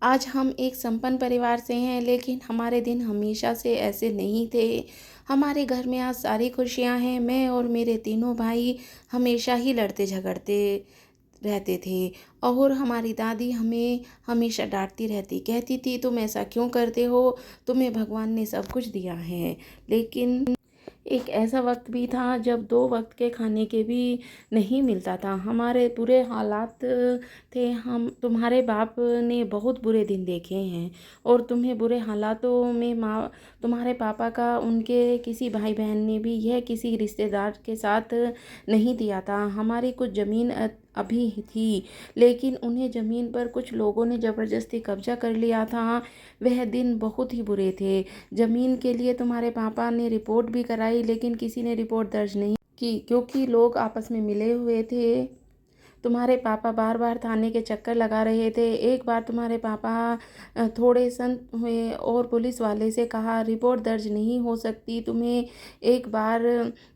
आज हम एक संपन्न परिवार से हैं, लेकिन हमारे दिन हमेशा से ऐसे नहीं थे। हमारे घर में आज सारी खुशियाँ हैं। मैं और मेरे तीनों भाई हमेशा ही लड़ते झगड़ते रहते थे और हमारी दादी हमें हमेशा डाँटती रहती, कहती थी तुम ऐसा क्यों करते हो? तुम्हें भगवान ने सब कुछ दिया है। लेकिन एक ऐसा वक़्त भी था जब 2 वक़्त के खाने के भी नहीं मिलता था। हमारे बुरे हालात थे। हम तुम्हारे बाप ने बहुत बुरे दिन देखे हैं और तुम्हें बुरे हालातों में माँ तुम्हारे पापा का उनके किसी भाई-बहन ने भी यह किसी रिश्तेदार के साथ नहीं दिया था। हमारी कुछ ज़मीन अभी थी, लेकिन उन्हें ज़मीन पर कुछ लोगों ने ज़बरदस्ती कब्ज़ा कर लिया था। वह दिन बहुत ही बुरे थे। ज़मीन के लिए तुम्हारे पापा ने रिपोर्ट भी कराई, लेकिन किसी ने रिपोर्ट दर्ज नहीं की क्योंकि लोग आपस में मिले हुए थे। तुम्हारे पापा बार बार थाने के चक्कर लगा रहे थे। एक बार तुम्हारे पापा थोड़े संत हुए और पुलिस वाले से कहा रिपोर्ट दर्ज नहीं हो सकती। तुम्हें एक बार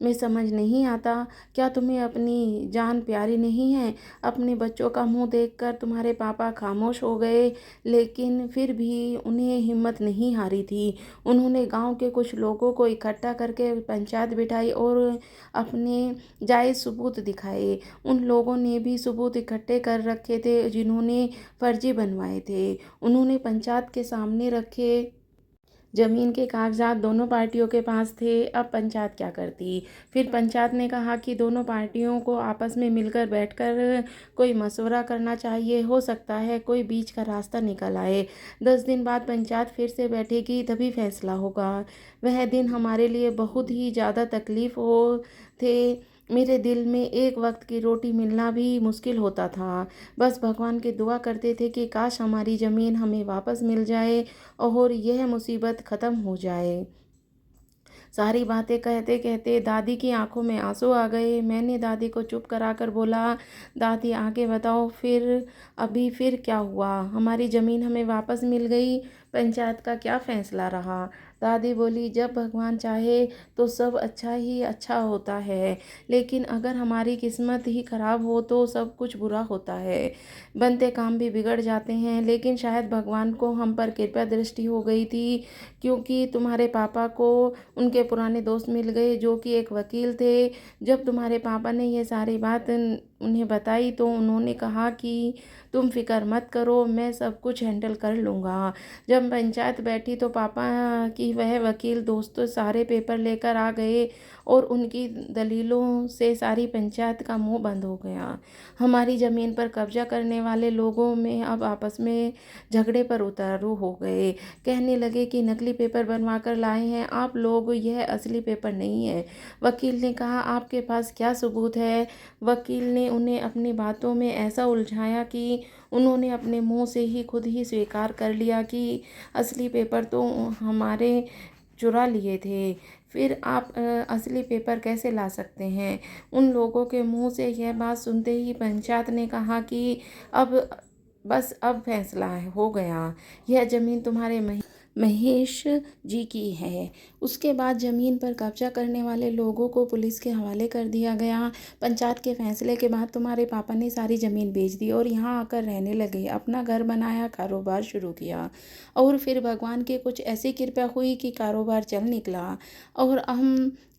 में समझ नहीं आता क्या? तुम्हें अपनी जान प्यारी नहीं है? अपने बच्चों का मुंह देखकर तुम्हारे पापा खामोश हो गए, लेकिन फिर भी उन्हें हिम्मत नहीं हारी थी। उन्होंने गांव के कुछ लोगों को इकट्ठा करके पंचायत बिठाई और अपने जायज़ सबूत दिखाए। उन लोगों ने भी सबूत इकट्ठे कर रखे थे जिन्होंने फर्जी बनवाए थे। उन्होंने पंचायत के सामने रखे। जमीन के कागजात दोनों पार्टियों के पास थे। अब पंचायत क्या करती? फिर पंचायत ने कहा कि दोनों पार्टियों को आपस में मिलकर बैठकर कोई मशवरा करना चाहिए। हो सकता है कोई बीच का रास्ता निकल आए। 10 दिन बाद पंचायत फिर से बैठेगी, तभी फैसला होगा। वह दिन हमारे लिए बहुत ही ज़्यादा तकलीफ हो थे। मेरे दिल में एक वक्त की रोटी मिलना भी मुश्किल होता था। बस भगवान की दुआ करते थे कि काश हमारी ज़मीन हमें वापस मिल जाए और यह मुसीबत ख़त्म हो जाए। सारी बातें कहते कहते दादी की आंखों में आंसू आ गए। मैंने दादी को चुप कराकर बोला, दादी आगे बताओ, फिर क्या हुआ? हमारी ज़मीन हमें वापस मिल गई, पंचायत का क्या फैसला रहा? दादी बोली, जब भगवान चाहे तो सब अच्छा ही अच्छा होता है, लेकिन अगर हमारी किस्मत ही खराब हो तो सब कुछ बुरा होता है। बनते काम भी बिगड़ जाते हैं, लेकिन शायद भगवान को हम पर कृपा दृष्टि हो गई थी, क्योंकि तुम्हारे पापा को उनके पुराने दोस्त मिल गए जो कि एक वकील थे। जब तुम्हारे पापा ने ये सारी बात उन्हें बताई तो उन्होंने कहा कि तुम फिक्र मत करो, मैं सब कुछ हैंडल कर लूँगा। जब पंचायत बैठी तो पापा की वह वकील दोस्तों सारे पेपर लेकर आ गए और उनकी दलीलों से सारी पंचायत का मुंह बंद हो गया। हमारी ज़मीन पर कब्जा करने वाले लोगों में अब आपस में झगड़े पर उतारू हो गए। कहने लगे कि नकली पेपर बनवा कर लाए हैं आप लोग, यह असली पेपर नहीं है। वकील ने कहा, आपके पास क्या सबूत है? वकील ने उन्हें अपनी बातों में ऐसा उलझाया कि उन्होंने अपने मुंह से ही खुद ही स्वीकार कर लिया कि असली पेपर तो हमारे चुरा लिए थे। फिर आप असली पेपर कैसे ला सकते हैं? उन लोगों के मुंह से यह बात सुनते ही पंचायत ने कहा कि अब अब फैसला हो गया। यह ज़मीन तुम्हारे महेश जी की है। उसके बाद ज़मीन पर कब्जा करने वाले लोगों को पुलिस के हवाले कर दिया गया। पंचायत के फैसले के बाद तुम्हारे पापा ने सारी ज़मीन बेच दी और यहाँ आकर रहने लगे, अपना घर बनाया, कारोबार शुरू किया और फिर भगवान की कुछ ऐसी कृपा हुई कि कारोबार चल निकला और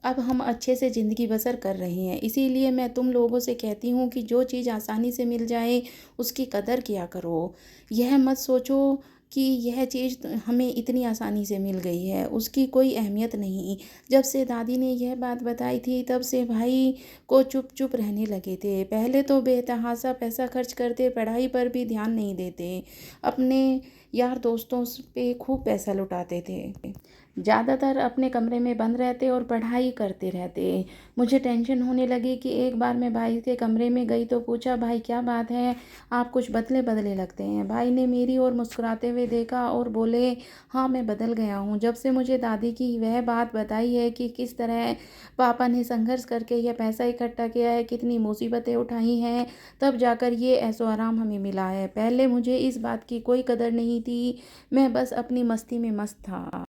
अब हम अच्छे से ज़िंदगी बसर कर रहे हैं। इसीलिए मैं तुम लोगों से कहती हूँ कि जो चीज़ आसानी से मिल जाए उसकी कदर किया करो। यह मत सोचो कि यह चीज़ हमें इतनी आसानी से मिल गई है, उसकी कोई अहमियत नहीं। जब से दादी ने यह बात बताई थी तब से भाई को चुप चुप रहने लगे थे। पहले तो बेतहाशा पैसा खर्च करते, पढ़ाई पर भी ध्यान नहीं देते, अपने यार दोस्तों पे खूब पैसा लुटाते थे, ज़्यादातर अपने कमरे में बंद रहते और पढ़ाई करते रहते। मुझे टेंशन होने लगी कि एक बार मैं भाई के कमरे में गई तो पूछा, भाई क्या बात है, आप कुछ बदले बदले लगते हैं। भाई ने मेरी ओर मुस्कुराते हुए देखा और बोले, हाँ मैं बदल गया हूँ। जब से मुझे दादी की वह बात बताई है कि किस तरह पापा ने संघर्ष करके यह पैसा इकट्ठा किया है, कितनी मुसीबतें उठाई हैं, तब जाकर ये ऐशो आराम हमें मिला है। पहले मुझे इस बात की कोई कदर नहीं थी, मैं बस अपनी मस्ती में मस्त था।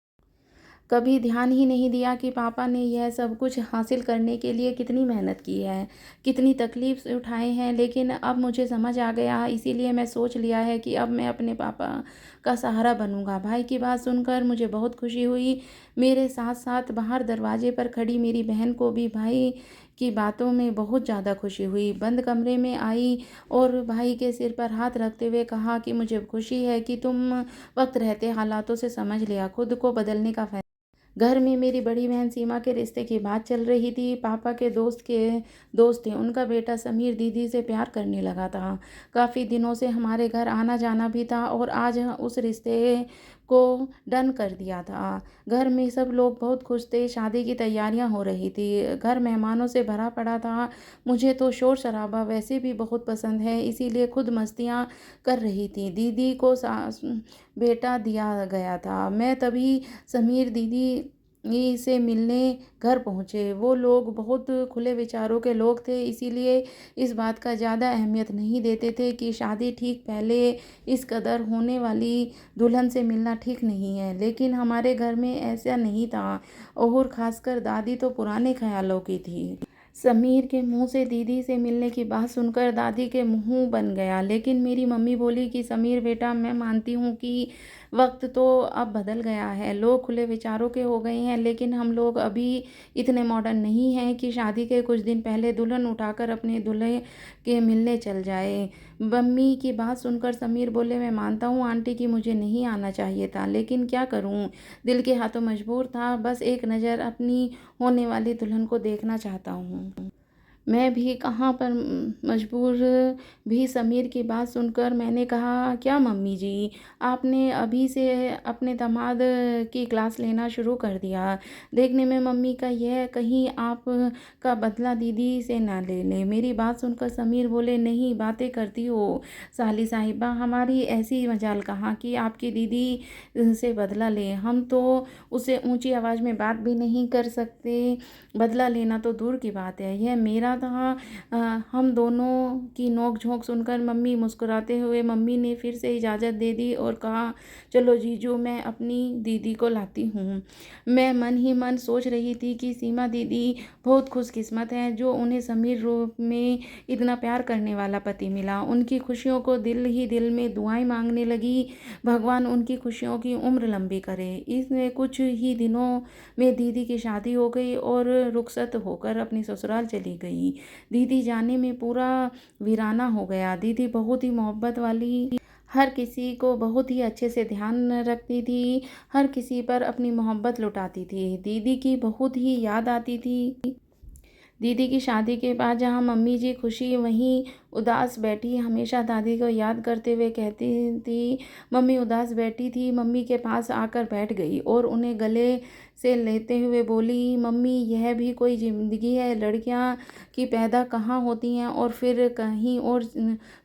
कभी ध्यान ही नहीं दिया कि पापा ने यह सब कुछ हासिल करने के लिए कितनी मेहनत की है, कितनी तकलीफ़ उठाए हैं। लेकिन अब मुझे समझ आ गया, इसीलिए मैं सोच लिया है कि अब मैं अपने पापा का सहारा बनूँगा। भाई की बात सुनकर मुझे बहुत खुशी हुई। मेरे साथ-साथ बाहर दरवाजे पर खड़ी मेरी बहन को भी भाई की बातों में बहुत ज़्यादा खुशी हुई। बंद कमरे में आई और भाई के सिर पर हाथ रखते हुए कहा कि मुझे खुशी है कि तुम वक़्त रहते हालातों से समझ लिया, खुद को बदलने का घर में मेरी बड़ी बहन सीमा के रिश्ते की बात चल रही थी। पापा के दोस्त थे, उनका बेटा समीर दीदी से प्यार करने लगा था। काफ़ी दिनों से हमारे घर आना जाना भी था और आज उस रिश्ते को डन कर दिया था। घर में सब लोग बहुत खुश थे, शादी की तैयारियां हो रही थी, घर मेहमानों से भरा पड़ा था। मुझे तो शोर शराबा वैसे भी बहुत पसंद है, इसीलिए खुद मस्तियां कर रही थी। दीदी को बेटा दिया गया था। मैं तभी समीर दीदी से मिलने घर पहुँचे। वो लोग बहुत खुले विचारों के लोग थे, इसीलिए इस बात का ज़्यादा अहमियत नहीं देते थे कि शादी ठीक पहले इस कदर होने वाली दुल्हन से मिलना ठीक नहीं है। लेकिन हमारे घर में ऐसा नहीं था और ख़ासकर दादी तो पुराने ख़्यालों की थी। समीर के मुंह से दीदी से मिलने की बात सुनकर दादी के मुंह बन गया। लेकिन मेरी मम्मी बोली कि समीर बेटा, मैं मानती हूँ कि वक्त तो अब बदल गया है, लोग खुले विचारों के हो गए हैं, लेकिन हम लोग अभी इतने मॉडर्न नहीं हैं कि शादी के कुछ दिन पहले दुल्हन उठाकर अपने दूल्हे के मिलने चल जाए। मम्मी की बात सुनकर समीर बोले, मैं मानता हूँ आंटी कि मुझे नहीं आना चाहिए था, लेकिन क्या करूँ, दिल के हाथों मजबूर था। बस एक नज़र अपनी होने वाली दुल्हन को देखना चाहता हूँ। मैं भी कहाँ पर मजबूर भी। समीर की बात सुनकर मैंने कहा, क्या मम्मी जी, आपने अभी से अपने दामाद की क्लास लेना शुरू कर दिया। देखने में मम्मी का यह कहीं आप का बदला दीदी से ना ले लें। मेरी बात सुनकर समीर बोले, नहीं बातें करती हो साली साहिबा, हमारी ऐसी मजाल कहाँ कि आपकी दीदी से बदला लें। हम तो उससे ऊंची आवाज़ में बात भी नहीं कर सकते, बदला लेना तो दूर की बात है। यह मेरा था। हम दोनों की नोक झोंक सुनकर मम्मी मुस्कुराते हुए मम्मी ने फिर से इजाज़त दे दी और कहा, चलो जीजू, मैं अपनी दीदी को लाती हूँ। मैं मन ही मन सोच रही थी कि सीमा दीदी बहुत खुशकिस्मत हैं जो उन्हें समीर रूप में इतना प्यार करने वाला पति मिला। उनकी खुशियों को दिल ही दिल में दुआएं मांगने लगी, भगवान उनकी खुशियों की उम्र लंबी करे। इसमें कुछ ही दिनों में दीदी की शादी हो गई और रुखसत होकर अपनी ससुराल चली गई। दीदी जाने में पूरा वीराना हो गया। दीदी बहुत ही मोहब्बत वाली, हर किसी को बहुत ही अच्छे से ध्यान रखती थी, हर किसी पर अपनी मोहब्बत लुटाती थी। दीदी की बहुत ही याद आती थी। दीदी की शादी के बाद जहाँ मम्मी जी खुशी वहीं उदास बैठी, हमेशा दादी को याद करते हुए कहती थी। मम्मी उदास बैठी थी, मम्मी के पास आकर बैठ गई और उन्हें गले से लेते हुए बोली, मम्मी यह भी कोई ज़िंदगी है, लड़कियां की पैदा कहाँ होती हैं और फिर कहीं और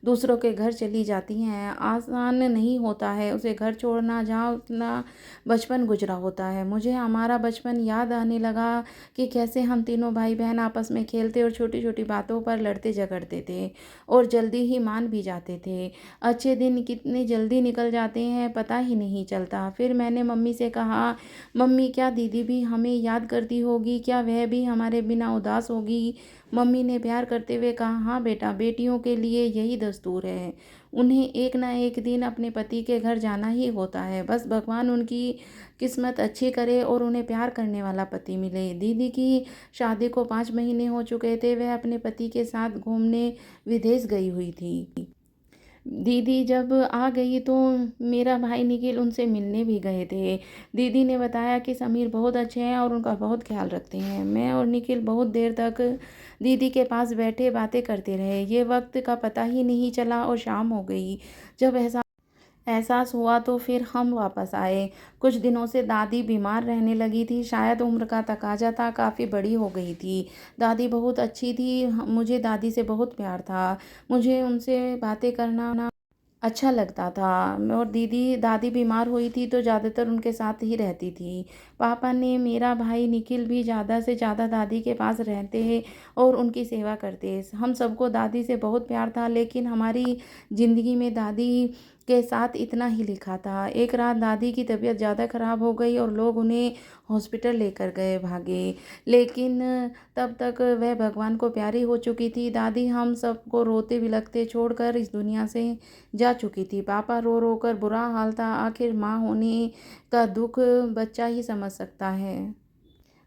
दूसरों के घर चली जाती हैं। आसान नहीं होता है उसे घर छोड़ना जहाँ अपना बचपन गुजरा होता है। मुझे हमारा बचपन याद आने लगा कि कैसे हम तीनों भाई बहन आपस में खेलते और छोटी छोटी बातों पर लड़ते झगड़ते थे और जल्दी ही मान भी जाते थे। अच्छे दिन कितने जल्दी निकल जाते हैं पता ही नहीं चलता। फिर मैंने मम्मी से कहा, मम्मी क्या दीदी भी हमें याद करती होगी, क्या वह भी हमारे बिना उदास होगी। मम्मी ने प्यार करते हुए कहा, हाँ बेटा, बेटियों के लिए यही दस्तूर है, उन्हें एक ना एक दिन अपने पति के घर जाना ही होता है। बस भगवान उनकी किस्मत अच्छी करे और उन्हें प्यार करने वाला पति मिले। दीदी की शादी को 5 महीने हो चुके थे, वह अपने पति के साथ घूमने विदेश गई हुई थी। दीदी जब आ गई तो मेरा भाई निखिल उनसे मिलने भी गए थे। दीदी ने बताया कि समीर बहुत अच्छे हैं और उनका बहुत ख्याल रखते हैं। मैं और निखिल बहुत देर तक दीदी के पास बैठे बातें करते रहे। ये वक्त का पता ही नहीं चला और शाम हो गई। जब एहसास हुआ तो फिर हम वापस आए। कुछ दिनों से दादी बीमार रहने लगी थी, शायद उम्र का तकाजा था, काफ़ी बड़ी हो गई थी। दादी बहुत अच्छी थी, मुझे दादी से बहुत प्यार था, मुझे उनसे बातें करना अच्छा लगता था। और दीदी दादी बीमार हुई थी तो ज़्यादातर उनके साथ ही रहती थी। पापा ने मेरा भाई निखिल भी ज़्यादा से ज़्यादा दादी के पास रहते और उनकी सेवा करते। हम सबको दादी से बहुत प्यार था, लेकिन हमारी ज़िंदगी में दादी के साथ इतना ही लिखा था। एक रात दादी की तबीयत ज़्यादा ख़राब हो गई और लोग उन्हें हॉस्पिटल लेकर गए भागे, लेकिन तब तक वह भगवान को प्यारी हो चुकी थी। दादी हम सबको रोते बिलखते छोड़कर इस दुनिया से जा चुकी थी। पापा रो रो कर बुरा हाल था। आखिर माँ होने का दुख बच्चा ही समझ सकता है।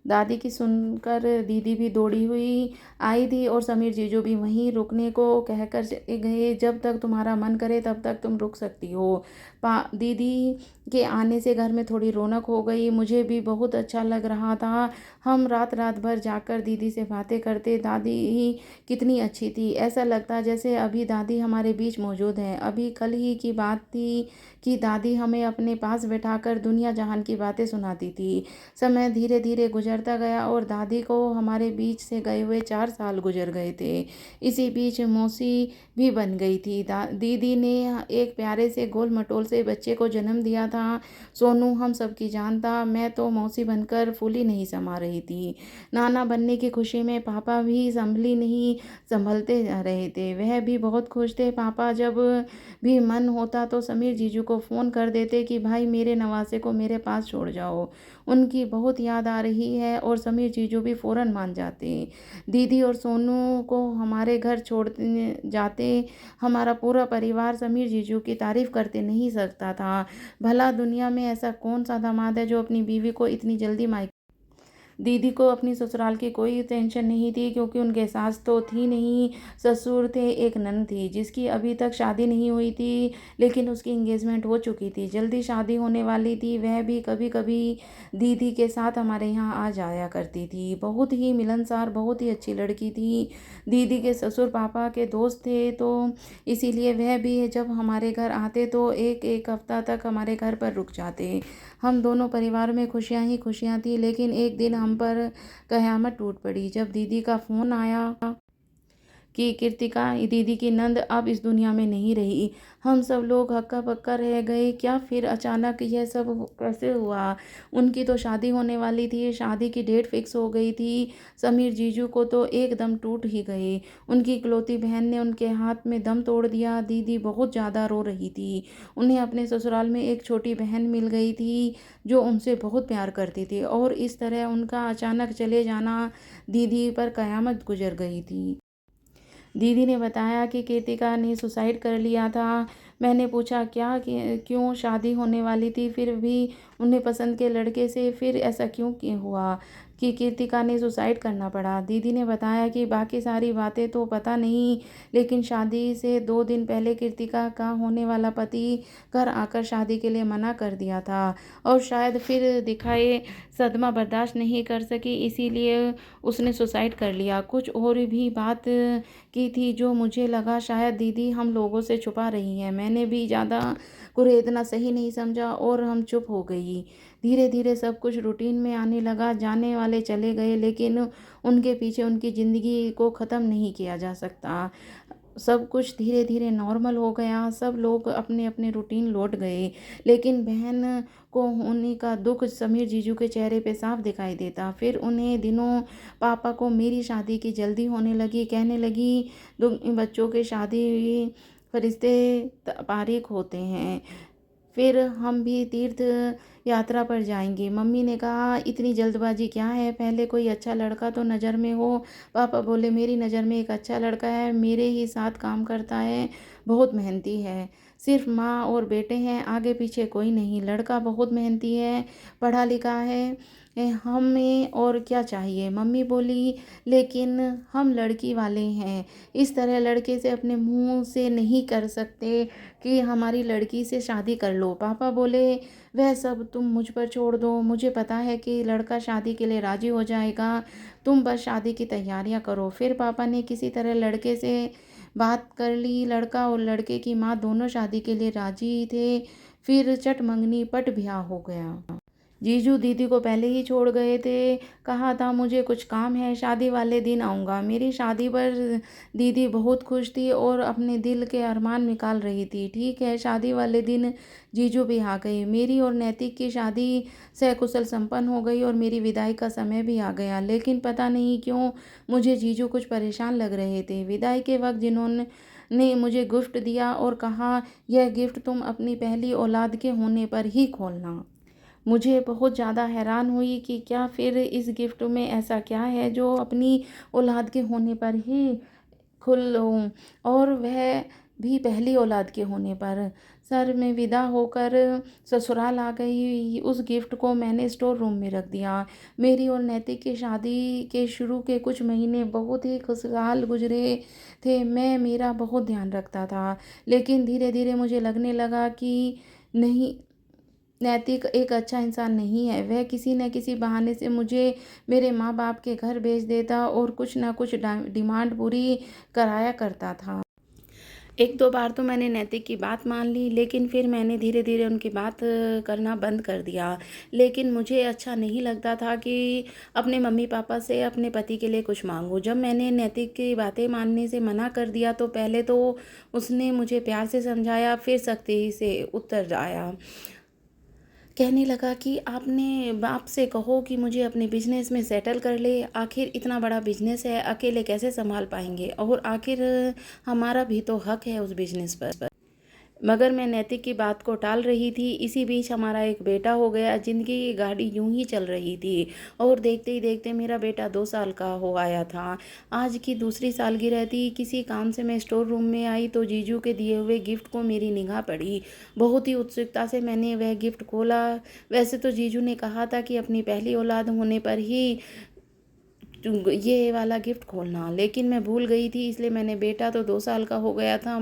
दादी की सुनकर दीदी भी दौड़ी हुई आई थी और समीर जीजू भी वहीं रुकने को कहकर चले गए। जब तक तुम्हारा मन करे तब तक तुम रुक सकती हो। दीदी के आने से घर में थोड़ी रौनक हो गई। मुझे भी बहुत अच्छा लग रहा था। हम रात रात भर जाकर दीदी से बातें करते। दादी ही कितनी अच्छी थी, ऐसा लगता जैसे अभी दादी हमारे बीच मौजूद है। अभी कल ही की बात थी कि दादी हमें अपने पास बैठाकर दुनिया जहान की बातें सुनाती थी। समय धीरे धीरे गुजरता गया और दादी को हमारे बीच से गए हुए 4 साल गुजर गए थे। इसी बीच मौसी भी बन गई थी। दीदी ने एक प्यारे से गोल मटोल से बच्चे को जन्म दिया था। सोनू हम सबकी जान था। मैं तो मौसी बनकर फूली नहीं समा रही थी। नाना बनने की खुशी में पापा भी संभली नहीं संभलते जा रहे थे। वह भी बहुत खुश थे। पापा जब भी मन होता तो समीर जीजू को फ़ोन कर देते कि भाई मेरे नवासे को मेरे पास छोड़ जाओ, उनकी बहुत याद आ रही है, और समीर जीजू भी फ़ौरन मान जाते। दीदी और सोनू को हमारे घर छोड़ने जाते हमारा पूरा परिवार समीर जीजू की तारीफ़ करते नहीं सकता था। भला दुनिया में ऐसा कौन सा दामाद है जो अपनी बीवी को इतनी जल्दी मायके। दीदी को अपनी ससुराल की कोई टेंशन नहीं थी, क्योंकि उनके सास तो थी नहीं, ससुर थे। एक ननद थी जिसकी अभी तक शादी नहीं हुई थी, लेकिन उसकी एंगेजमेंट हो चुकी थी, जल्दी शादी होने वाली थी। वह भी कभी कभी दीदी के साथ हमारे यहाँ आ जाया करती थी। बहुत ही मिलनसार, बहुत ही अच्छी लड़की थी। दीदी के ससुर पापा के दोस्त थे, तो इसीलिए वह भी जब हमारे घर आते तो एक एक हफ्ता तक हमारे घर पर रुक जाते। हम दोनों परिवार में खुशियाँ ही खुशियाँ थी। लेकिन एक दिन हम पर कयामत टूट पड़ी जब दीदी का फ़ोन आया कि कृतिका दीदी की नंद अब इस दुनिया में नहीं रही। हम सब लोग हक्का बक्का रह गए। क्या फिर अचानक यह सब कैसे हुआ? उनकी तो शादी होने वाली थी, शादी की डेट फिक्स हो गई थी। समीर जीजू को तो एकदम टूट ही गए। उनकी इकलौती बहन ने उनके हाथ में दम तोड़ दिया। दीदी बहुत ज़्यादा रो रही थी। उन्हें अपने ससुराल में एक छोटी बहन मिल गई थी जो उनसे बहुत प्यार करती थी, और इस तरह उनका अचानक चले जाना दीदी पर कयामत गुजर गई थी। दीदी ने बताया कि कृतिका ने सुसाइड कर लिया था। मैंने पूछा क्या क्यों? शादी होने वाली थी, फिर भी उन्हें पसंद के लड़के से फिर ऐसा क्यों हुआ कि कृतिका ने सुसाइड करना पड़ा? दीदी ने बताया कि बाकी सारी बातें तो पता नहीं, लेकिन शादी से 2 दिन पहले कृतिका का होने वाला पति घर आकर शादी के लिए मना कर दिया था, और शायद फिर दिखाए सदमा बर्दाश्त नहीं कर सकी, इसीलिए उसने सुसाइड कर लिया। कुछ और भी बात की थी जो मुझे लगा शायद दीदी हम लोगों से छुपा रही हैं। मैंने भी ज़्यादा कुरेदना सही नहीं समझा और हम चुप हो गई। धीरे धीरे सब कुछ रूटीन में आने लगा। जाने वाले चले गए, लेकिन उनके पीछे उनकी ज़िंदगी को ख़त्म नहीं किया जा सकता। सब कुछ धीरे धीरे नॉर्मल हो गया। सब लोग अपने अपने रूटीन लौट गए, लेकिन बहन को होने का दुख समीर जीजू के चेहरे पे साफ दिखाई देता। फिर उन्हें दिनों पापा को मेरी शादी की जल्दी होने लगी। कहने लगी बच्चों के शादी फरिश्ते पारिक होते हैं, फिर हम भी तीर्थ यात्रा पर जाएंगे। मम्मी ने कहा इतनी जल्दबाजी क्या है, पहले कोई अच्छा लड़का तो नज़र में हो। पापा बोले मेरी नज़र में एक अच्छा लड़का है, मेरे ही साथ काम करता है, बहुत मेहनती है। सिर्फ माँ और बेटे हैं, आगे पीछे कोई नहीं। लड़का बहुत मेहनती है, पढ़ा लिखा है, हमें और क्या चाहिए? मम्मी बोली लेकिन हम लड़की वाले हैं, इस तरह लड़के से अपने मुंह से नहीं कर सकते कि हमारी लड़की से शादी कर लो। पापा बोले वह सब तुम मुझ पर छोड़ दो, मुझे पता है कि लड़का शादी के लिए राज़ी हो जाएगा, तुम बस शादी की तैयारियां करो। फिर पापा ने किसी तरह लड़के से बात कर ली। लड़का और लड़के की माँ दोनों शादी के लिए राज़ी थे। फिर चट मंगनी पट ब्याह हो गया। जीजू दीदी को पहले ही छोड़ गए थे। कहा था मुझे कुछ काम है, शादी वाले दिन आऊँगा। मेरी शादी पर दीदी बहुत खुश थी और अपने दिल के अरमान निकाल रही थी। ठीक है, शादी वाले दिन जीजू भी आ गए। मेरी और नैतिक की शादी सकुशल संपन्न हो गई और मेरी विदाई का समय भी आ गया। लेकिन पता नहीं क्यों मुझे जीजू कुछ परेशान लग रहे थे। विदाई के वक्त ने मुझे गिफ्ट दिया और कहा, यह गिफ्ट तुम अपनी पहली औलाद के होने पर ही खोलना। मुझे बहुत ज़्यादा हैरान हुई कि क्या फिर इस गिफ्ट में ऐसा क्या है जो अपनी औलाद के होने पर ही खुलूँ, और वह भी पहली औलाद के होने पर। सर मैं विदा होकर ससुराल आ गई। उस गिफ्ट को मैंने स्टोर रूम में रख दिया। मेरी और नैतिक की शादी के शुरू के कुछ महीने बहुत ही खुशहाल गुजरे थे। मैं मेरा बहुत ध्यान रखता था, लेकिन धीरे धीरे मुझे लगने लगा कि नहीं, नैतिक एक अच्छा इंसान नहीं है। वह किसी न किसी बहाने से मुझे मेरे माँ बाप के घर भेज देता और कुछ न कुछ डिमांड पूरी कराया करता था। एक दो बार तो मैंने नैतिक की बात मान ली, लेकिन फिर मैंने धीरे धीरे उनकी बात करना बंद कर दिया। लेकिन मुझे अच्छा नहीं लगता था कि अपने मम्मी पापा से अपने पति के लिए कुछ मांगूं। जब मैंने नैतिक की बातें मानने से मना कर दिया तो पहले तो उसने मुझे प्यार से समझाया, फिर सख्ती से उत्तर आया। कहने लगा कि आपने बाप से कहो कि मुझे अपने बिजनेस में सेटल कर ले। आखिर इतना बड़ा बिजनेस है, अकेले कैसे संभाल पाएंगे, और आखिर हमारा भी तो हक है उस बिजनेस पर। मगर मैं नैतिक की बात को टाल रही थी। इसी बीच हमारा एक बेटा हो गया। ज़िंदगी की गाड़ी यूं ही चल रही थी और देखते ही देखते मेरा बेटा 2 साल का हो आया था। आज की दूसरी सालगिरह थी। किसी काम से मैं स्टोर रूम में आई तो जीजू के दिए हुए गिफ्ट को मेरी निगाह पड़ी। बहुत ही उत्सुकता से मैंने वह गिफ्ट खोला। वैसे तो जीजू ने कहा था कि अपनी पहली औलाद होने पर ही ये वाला गिफ्ट खोलना, लेकिन मैं भूल गई थी। इसलिए मैंने, बेटा तो 2 साल का हो गया था।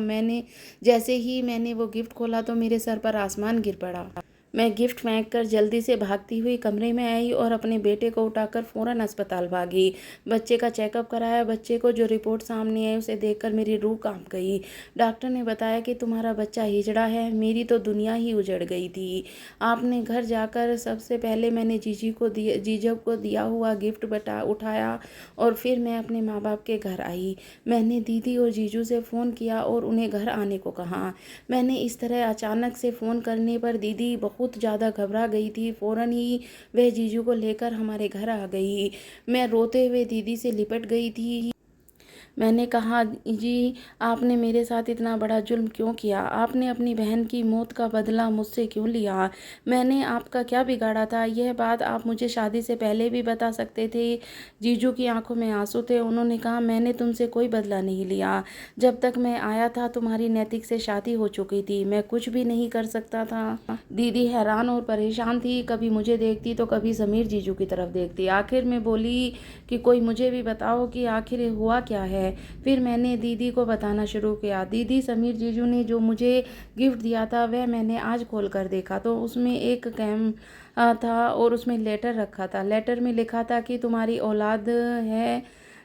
जैसे ही मैंने वो गिफ्ट खोला तो मेरे सर पर आसमान गिर पड़ा। मैं गिफ्ट फेंक कर जल्दी से भागती हुई कमरे में आई और अपने बेटे को उठाकर फ़ौरन अस्पताल भागी। बच्चे का चेकअप कराया। बच्चे को जो रिपोर्ट सामने आई उसे देखकर मेरी रूह कांप गई। डॉक्टर ने बताया कि तुम्हारा बच्चा हिजड़ा है। मेरी तो दुनिया ही उजड़ गई थी। आपने घर जाकर सबसे पहले मैंने जीजू को दिया हुआ गिफ्ट उठाया और फिर मैं अपने माँ बाप के घर आई। मैंने दीदी और जीजू से फ़ोन किया और उन्हें घर आने को कहा। मैंने इस तरह अचानक से फ़ोन करने पर दीदी बहुत ज़्यादा घबरा गई थी। फ़ौरन ही वह जीजू को लेकर हमारे घर आ गई। मैं रोते हुए दीदी से लिपट गई थी। मैंने कहा, जी आपने मेरे साथ इतना बड़ा जुल्म क्यों किया? आपने अपनी बहन की मौत का बदला मुझसे क्यों लिया? मैंने आपका क्या बिगाड़ा था? यह बात आप मुझे शादी से पहले भी बता सकते थे। जीजू की आंखों में आंसू थे। उन्होंने कहा, मैंने तुमसे कोई बदला नहीं लिया। जब तक मैं आया था तुम्हारी नैतिक से शादी हो चुकी थी। मैं कुछ भी नहीं कर सकता था। दीदी हैरान और परेशान थी। कभी मुझे देखती तो कभी समीर जीजू की तरफ देखती। आखिर में बोली कि कोई मुझे भी बताओ कि आखिर हुआ क्या है। फिर मैंने दीदी को बताना शुरू किया। दीदी, समीर जीजू ने जो मुझे गिफ्ट दिया था वह मैंने आज खोल कर देखा तो उसमें एक कैम था और उसमें लेटर रखा था। लेटर में लिखा था कि तुम्हारी औलाद है,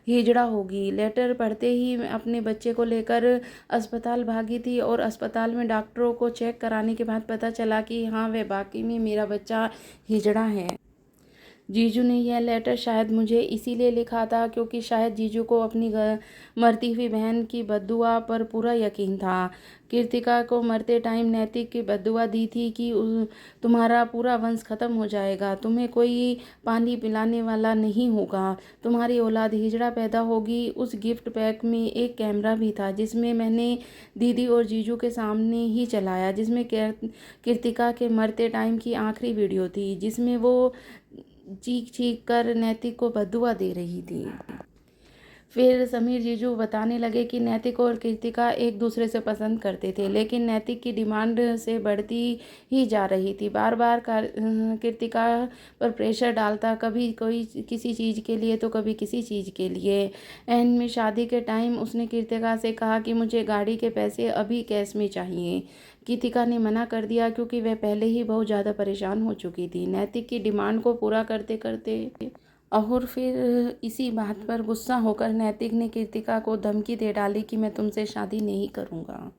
हिजड़ा होगी। लेटर पढ़ते ही मैं अपने बच्चे को लेकर अस्पताल भागी थी और अस्पताल में डॉक्टरों को चेक कराने के बाद पता चला कि हाँ, वह वाकई में मेरा बच्चा हिजड़ा है। जीजू ने यह लेटर शायद मुझे इसीलिए लिखा था क्योंकि शायद जीजू को अपनी मरती हुई बहन की बद्दुआ पर पूरा यकीन था। कृतिका को मरते टाइम नैतिक की बद्दुआ दी थी कि तुम्हारा पूरा वंश खत्म हो जाएगा, तुम्हें कोई पानी पिलाने वाला नहीं होगा, तुम्हारी औलाद हिजड़ा पैदा होगी। उस गिफ्ट पैक में एक कैमरा भी था जिसमें मैंने दीदी और जीजू के सामने ही चलाया, जिसमें कृतिका के मरते टाइम की आखिरी वीडियो थी, जिसमें वो चीख चीख कर नैतिक को बद्दुआ दे रही थी। फिर समीर जीजू बताने लगे कि नैतिक और कृतिका एक दूसरे से पसंद करते थे, लेकिन नैतिक की डिमांड से बढ़ती ही जा रही थी। बार बार कृतिका पर प्रेशर डालता, कभी कोई किसी चीज़ के लिए तो कभी किसी चीज़ के लिए। एंड में शादी के टाइम उसने कृतिका से कहा कि मुझे गाड़ी के पैसे अभी कैश में चाहिए। कृतिका ने मना कर दिया क्योंकि वह पहले ही बहुत ज़्यादा परेशान हो चुकी थी नैतिक की डिमांड को पूरा करते करते। और फिर इसी बात पर गुस्सा होकर नैतिक ने कृतिका को धमकी दे डाली कि मैं तुमसे शादी नहीं करूँगा।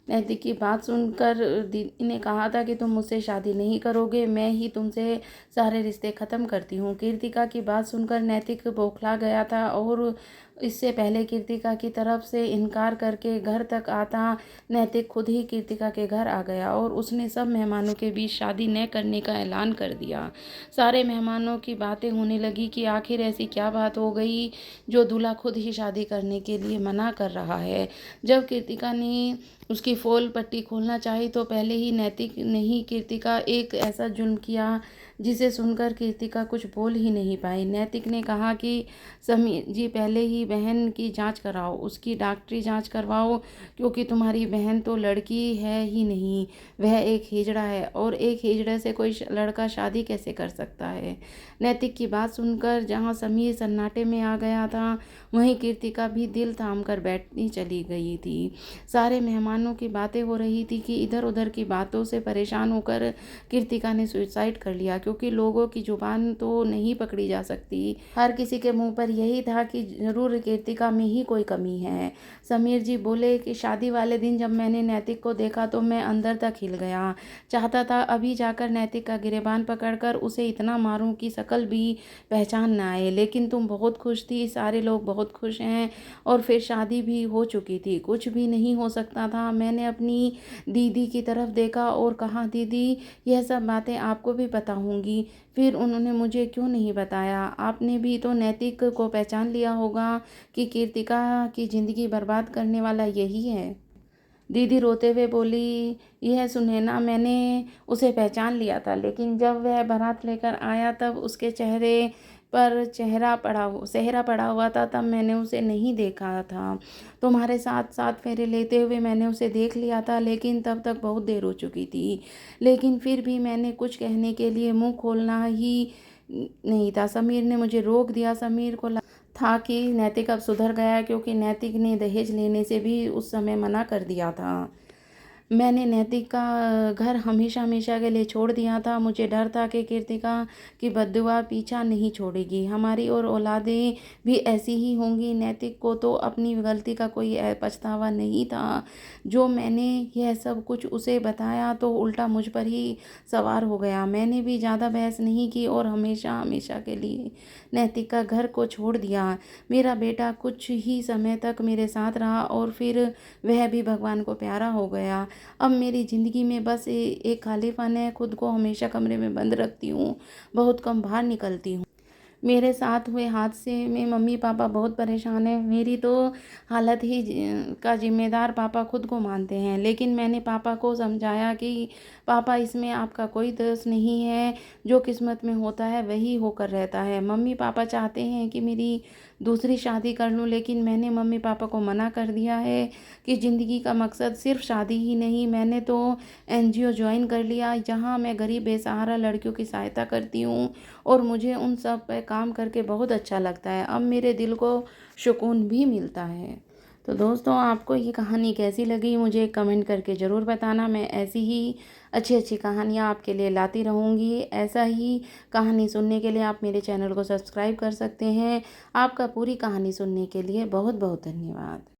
नैतिक की बात सुनकर दीदी ने कहा था कि तुम मुझसे शादी नहीं करोगे, मैं ही तुमसे सारे रिश्ते ख़त्म करती हूँ। कृतिका की बात सुनकर नैतिक बौखला गया था और इससे पहले कृतिका की तरफ से इनकार करके घर तक आता नैतिक खुद ही कृतिका के घर आ गया और उसने सब मेहमानों के बीच शादी न करने का ऐलान कर दिया। सारे मेहमानों की बातें होने लगी कि आखिर ऐसी क्या बात हो गई जो दूल्हा खुद ही शादी करने के लिए मना कर रहा है। जब कृतिका ने उसकी फोल पट्टी खोलना चाही तो पहले ही नैतिक ने ही कृतिका एक ऐसा जुल्म किया जिसे सुनकर कृतिका कुछ बोल ही नहीं पाई। नैतिक ने कहा कि समीर जी पहले ही बहन की जांच कराओ, उसकी डॉक्टरी जांच करवाओ, क्योंकि तुम्हारी बहन तो लड़की है ही नहीं, वह एक हिजड़ा है और एक हिजड़े से कोई लड़का शादी कैसे कर सकता है। नैतिक की बात सुनकर जहाँ समीर सन्नाटे में आ गया था वहीं कृतिका भी दिल थाम कर बैठनी चली गई थी। सारे मेहमानों की बातें हो रही थी कि इधर उधर की बातों से परेशान होकर कृतिका ने सुसाइड कर लिया, क्योंकि लोगों की जुबान तो नहीं पकड़ी जा सकती। हर किसी के मुंह पर यही था कि जरूर कृतिका में ही कोई कमी है। समीर जी बोले कि शादी वाले दिन जब मैंने नैतिक को देखा तो मैं अंदर तक हिल गया, चाहता था अभी जाकर नैतिक का गिरेबान पकड़कर उसे इतना मारूं कि शकल भी पहचान ना आए, लेकिन तुम बहुत खुश थी, सारे लोग बहुत खुश हैं और फिर शादी भी हो चुकी थी, कुछ भी नहीं हो सकता था। मैंने अपनी दीदी की तरफ देखा और कहा दीदी यह सब बातें आपको भी पता होंगी, फिर उन्होंने मुझे क्यों नहीं बताया। आपने भी तो नैतिक को पहचान लिया होगा कि कृतिका की ज़िंदगी बर्बाद करने वाला यही है। दीदी रोते हुए बोली, यह सुनैना मैंने उसे पहचान लिया था, लेकिन जब वह बारात लेकर आया तब उसके चेहरे पर सेहरा पड़ा हुआ था, तब मैंने उसे नहीं देखा था। तुम्हारे साथ साथ फेरे लेते हुए मैंने उसे देख लिया था, लेकिन तब तक बहुत देर हो चुकी थी। लेकिन फिर भी मैंने कुछ कहने के लिए मुंह खोलना ही नहीं था। समीर ने मुझे रोक दिया। समीर को था कि नैतिक अब सुधर गया, क्योंकि नैतिक ने दहेज लेने से भी उस समय मना कर दिया था। मैंने नैतिक का घर हमेशा हमेशा के लिए छोड़ दिया था। मुझे डर था कि कृतिका की बद्दुआ पीछा नहीं छोड़ेगी, हमारी और औलादें भी ऐसी ही होंगी। नैतिक को तो अपनी गलती का कोई पछतावा नहीं था। जो मैंने यह सब कुछ उसे बताया तो उल्टा मुझ पर ही सवार हो गया। मैंने भी ज़्यादा बहस नहीं की और हमेशा हमेशा के लिए नैतिक का घर को छोड़ दिया। मेरा बेटा कुछ ही समय तक मेरे साथ रहा और फिर वह भी भगवान को प्यारा हो गया। अब मेरी ज़िंदगी में बस एक खालीपन है। खुद को हमेशा कमरे में बंद रखती हूँ, बहुत कम बाहर निकलती हूँ। मेरे साथ हुए हादसे में मम्मी पापा बहुत परेशान हैं। मेरी तो हालत ही का जिम्मेदार पापा खुद को मानते हैं, लेकिन मैंने पापा को समझाया कि पापा इसमें आपका कोई दोष नहीं है, जो किस्मत में होता है वही होकर रहता है। मम्मी पापा चाहते हैं कि मेरी दूसरी शादी कर लूं, लेकिन मैंने मम्मी पापा को मना कर दिया है कि ज़िंदगी का मकसद सिर्फ शादी ही नहीं। मैंने तो एनजीओ ज्वाइन कर लिया, जहां मैं गरीब बेसहारा लड़कियों की सहायता करती हूं और मुझे उन सब पे काम करके बहुत अच्छा लगता है। अब मेरे दिल को सुकून भी मिलता है। तो दोस्तों, आपको ये कहानी कैसी लगी मुझे कमेंट करके ज़रूर बताना। मैं ऐसी ही अच्छी अच्छी कहानियाँ आपके लिए लाती रहूँगी। ऐसा ही कहानी सुनने के लिए आप मेरे चैनल को सब्सक्राइब कर सकते हैं। आपका पूरी कहानी सुनने के लिए बहुत बहुत धन्यवाद।